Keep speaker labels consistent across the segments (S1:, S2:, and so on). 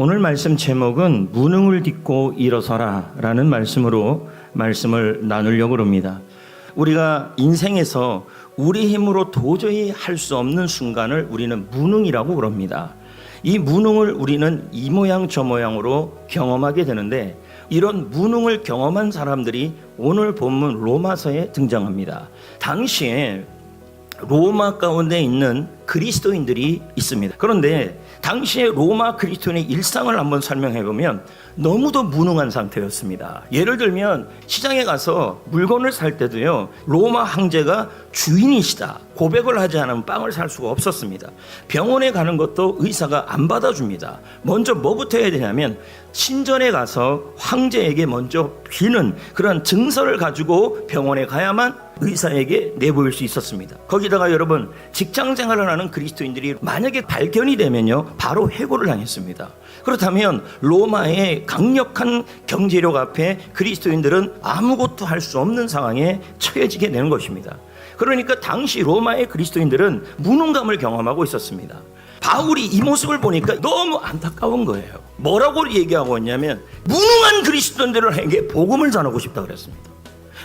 S1: 오늘 말씀 제목은 무능을 딛고 일어서라 라는 말씀을 나누려고 합니다. 우리가 인생에서 우리 힘으로 도저히 할 수 없는 순간을 우리는 무능이라고 그럽니다. 이 무능을 우리는 이 모양 저 모양으로 경험하게 되는데, 이런 무능을 경험한 사람들이 오늘 본문 로마서에 등장합니다. 당시에 로마 가운데 있는 그리스도인들이 있습니다. 그런데 당시에 로마 그리스도인의 일상을 한번 설명해 보면 너무도 무능한 상태였습니다. 예를 들면 시장에 가서 물건을 살 때도요, 로마 황제가 주인이시다 고백을 하지 않으면 빵을 살 수가 없었습니다. 병원에 가는 것도 의사가 안 받아줍니다. 먼저 뭐부터 해야 되냐면 신전에 가서 황제에게 먼저 비는 그런 증서를 가지고 병원에 가야만 의사에게 내보일 수 있었습니다. 거기다가 여러분, 직장 생활을 하는 그리스도인들이 만약에 발견이 되면요, 바로 해고를 당했습니다. 그렇다면 로마의 강력한 경제력 앞에 그리스도인들은 아무것도 할 수 없는 상황에 처해지게 되는 것입니다. 그러니까 당시 로마의 그리스도인들은 무능감을 경험하고 있었습니다. 바울이 이 모습을 보니까 너무 안타까운 거예요. 뭐라고 얘기하고 있냐면, 무능한 그리스도인들에게 복음을 전하고 싶다 그랬습니다.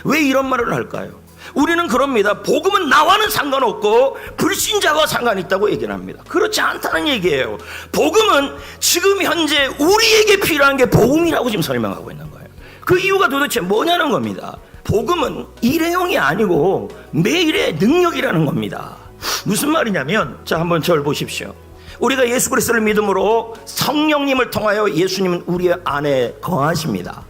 S1: 왜 이런 말을 할까요? 우리는 그럽니다. 복음은 나와는 상관없고 불신자와 상관이 있다고 얘기를 합니다. 그렇지 않다는 얘기예요. 복음은 지금 현재 우리에게 필요한 게 복음이라고 지금 설명하고 있는 거예요. 그 이유가 도대체 뭐냐는 겁니다. 복음은 일회용이 아니고 매일의 능력이라는 겁니다. 무슨 말이냐면, 자, 한번 저를 보십시오. 우리가 예수 그리스도를 믿음으로 성령님을 통하여 예수님은 우리 안에 거하십니다.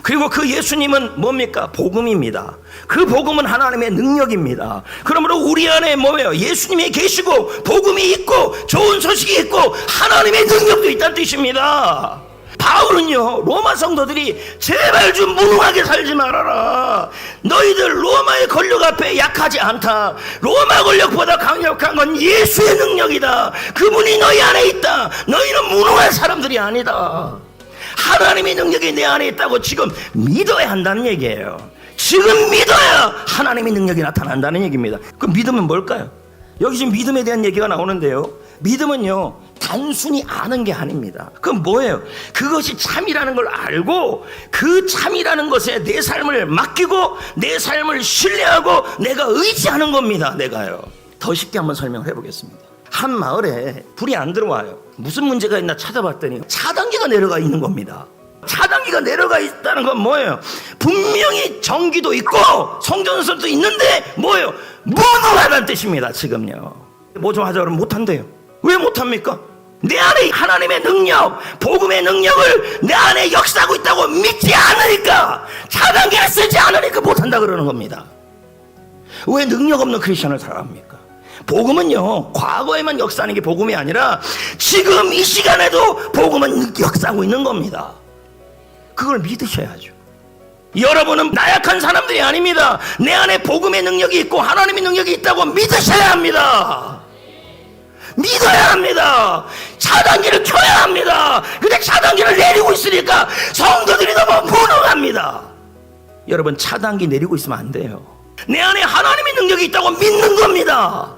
S1: 그리고 그 예수님은 뭡니까? 복음입니다. 그 복음은 하나님의 능력입니다. 그러므로 우리 안에 뭐예요? 예수님이 계시고 복음이 있고 좋은 소식이 있고 하나님의 능력도 있다는 뜻입니다. 바울은요, 로마 성도들이 제발 좀 무능하게 살지 말아라. 너희들 로마의 권력 앞에 약하지 않다. 로마 권력보다 강력한 건 예수의 능력이다. 그분이 너희 안에 있다. 너희는 무능한 사람들이 아니다. 하나님의 능력이 내 안에 있다고 지금 믿어야 한다는 얘기예요. 지금 믿어야 하나님의 능력이 나타난다는 얘기입니다. 그 믿음은 뭘까요? 여기 지금 믿음에 대한 얘기가 나오는데요, 믿음은요, 단순히 아는 게 아닙니다. 그건 뭐예요? 그것이 참이라는 걸 알고 그 참이라는 것에 내 삶을 맡기고 내 삶을 신뢰하고 내가 의지하는 겁니다. 내가요. 더 쉽게 한번 설명을 해보겠습니다. 한 마을에 불이 안 들어와요. 무슨 문제가 있나 찾아봤더니 차단기가 내려가 있는 겁니다. 차단기가 내려가 있다는 건 뭐예요? 분명히 전기도 있고 성전설도 있는데 뭐예요? 무능하다는 뜻입니다. 지금요. 뭐 좀 하자 그러면 못한대요. 왜 못합니까? 내 안에 하나님의 능력, 복음의 능력을 내 안에 역사하고 있다고 믿지 않으니까, 차단기를 쓰지 않으니까 못한다 그러는 겁니다. 왜 능력 없는 크리스천을 살아갑니까? 복음은요, 과거에만 역사하는 게 복음이 아니라 지금 이 시간에도 복음은 역사하고 있는 겁니다. 그걸 믿으셔야죠. 여러분은 나약한 사람들이 아닙니다. 내 안에 복음의 능력이 있고 하나님의 능력이 있다고 믿으셔야 합니다. 믿어야 합니다. 차단기를 켜야 합니다. 근데 차단기를 내리고 있으니까 성도들이 너무 무능합니다. 여러분, 차단기 내리고 있으면 안 돼요. 내 안에 하나님의 능력이 있다고 믿는 겁니다.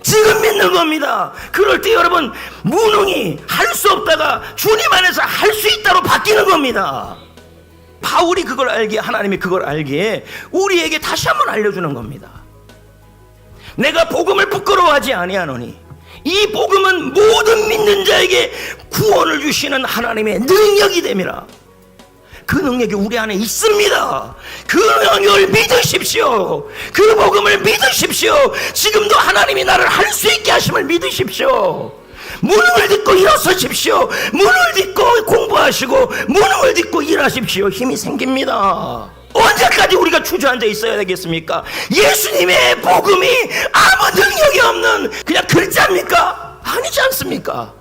S1: 지금 믿는 겁니다. 그럴 때 여러분, 무능이 할 수 없다가 주님 안에서 할 수 있다로 바뀌는 겁니다. 바울이 그걸 알기에, 하나님이 그걸 알기에 우리에게 다시 한번 알려주는 겁니다. 내가 복음을 부끄러워하지 아니하노니 이 복음은 모든 믿는 자에게 구원을 주시는 하나님의 능력이 됨이라. 그 능력이 우리 안에 있습니다. 그 능력을 믿으십시오. 그 복음을 믿으십시오. 지금도 하나님이 나를 할 수 있게 하심을 믿으십시오. 무능을 딛고 일어서십시오. 무능을 딛고 공부하시고 무능을 딛고 일하십시오. 힘이 생깁니다. 언제까지 우리가 주저앉아 있어야 되겠습니까? 예수님의 복음이 아무 능력이 없는 그냥 글자입니까? 아니지 않습니까?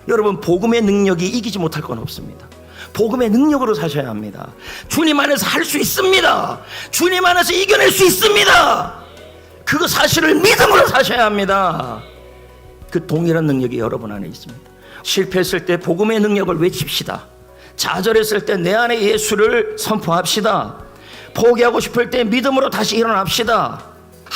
S1: 여러분, 복음의 능력이 이기지 못할 건 없습니다. 복음의 능력으로 사셔야 합니다. 주님 안에서 할 수 있습니다. 주님 안에서 이겨낼 수 있습니다. 그 사실을 믿음으로 사셔야 합니다. 그 동일한 능력이 여러분 안에 있습니다. 실패했을 때 복음의 능력을 외칩시다. 좌절했을 때 내 안에 예수를 선포합시다. 포기하고 싶을 때 믿음으로 다시 일어납시다.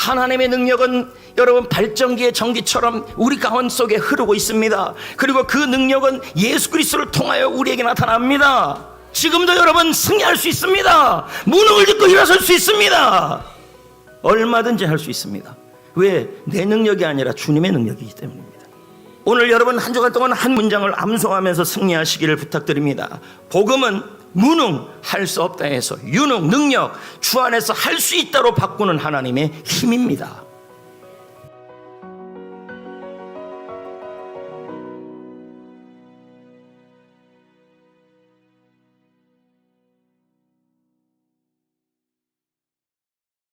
S1: 하나님의 능력은 여러분 발전기의 전기처럼 우리 가운 속에 흐르고 있습니다. 그리고 그 능력은 예수 그리스도를 통하여 우리에게 나타납니다. 지금도 여러분 승리할 수 있습니다. 무능을 딛고 일어설 수 있습니다. 얼마든지 할 수 있습니다. 왜? 내 능력이 아니라 주님의 능력이기 때문입니다. 오늘 여러분 한 주간 동안 한 문장을 암송하면서 승리하시기를 부탁드립니다. 복음은 무능, 할 수 없다 해서 유능, 능력, 주 안에서 할 수 있다로 바꾸는 하나님의 힘입니다.